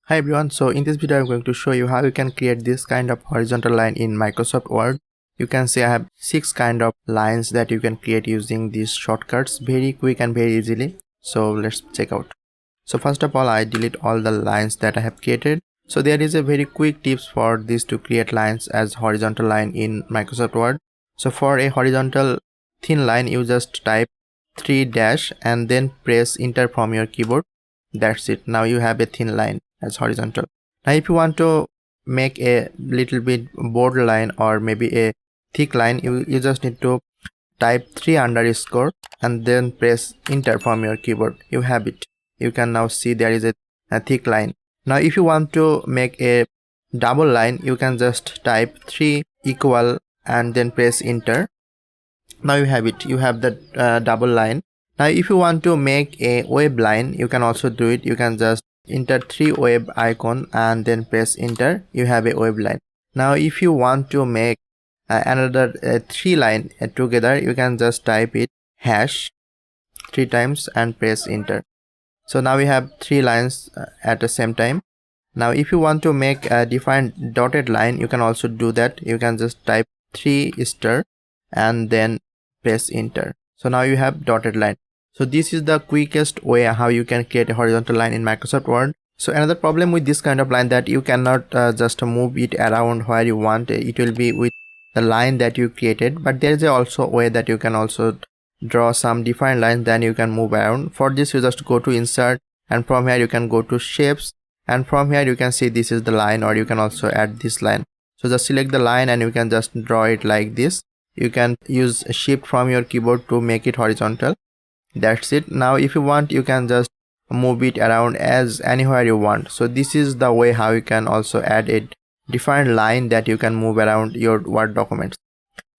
Hi everyone, so in this video I'm going to show you how you can create this kind of horizontal line in Microsoft Word. You can see I have 6 kind of lines that you can create using these shortcuts, very quick and very easily. So let's check out. So first of all, I delete all the lines that I have created. So there is a very quick tips for this to create lines as horizontal line in Microsoft Word. So for a horizontal thin line, you just type 3 dash and then press enter from your keyboard. That's it. Now you have a thin line as horizontal. Now if you want to make a little bit borderline or maybe a thick line, you just need to type 3 underscore and then press enter from your keyboard. You have it. You can now see there is a thick line. Now if you want to make a double line, you can just type 3 equal and then press enter. Now you have it. You have the double line. Now if you want to make a wave line, you can also do it. You can just enter 3 wave icon and then press enter. You have a wave line. Now if you want to make another 3 line together, you can just type it hash 3 times and press enter. So now we have 3 lines at the same time. Now if you want to make a defined dotted line, you can also do that. You can just type 3 star and then press enter. So now you have dotted line. So this is the quickest way how you can create a horizontal line in Microsoft Word. So another problem with this kind of line that you cannot just move it around where you want. It will be with the line that you created, but there is also a way that you can also draw some defined lines, then you can move around. For this you just go to insert and from here you can go to shapes, and from here you can see this is the line, or you can also add this line. So just select the line and you can just draw it like this. You can use shift from your keyboard to make it horizontal. That's it. Now if you want, you can just move it around as anywhere you want. So this is the way how you can also add a defined line that you can move around your Word documents.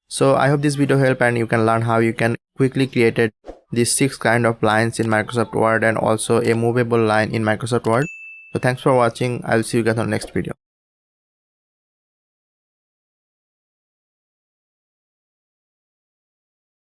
So I hope this video helped and you can learn how you can quickly create these 6 kind of lines in Microsoft Word and also a movable line in Microsoft Word. So thanks for watching. I'll see you guys on the next video.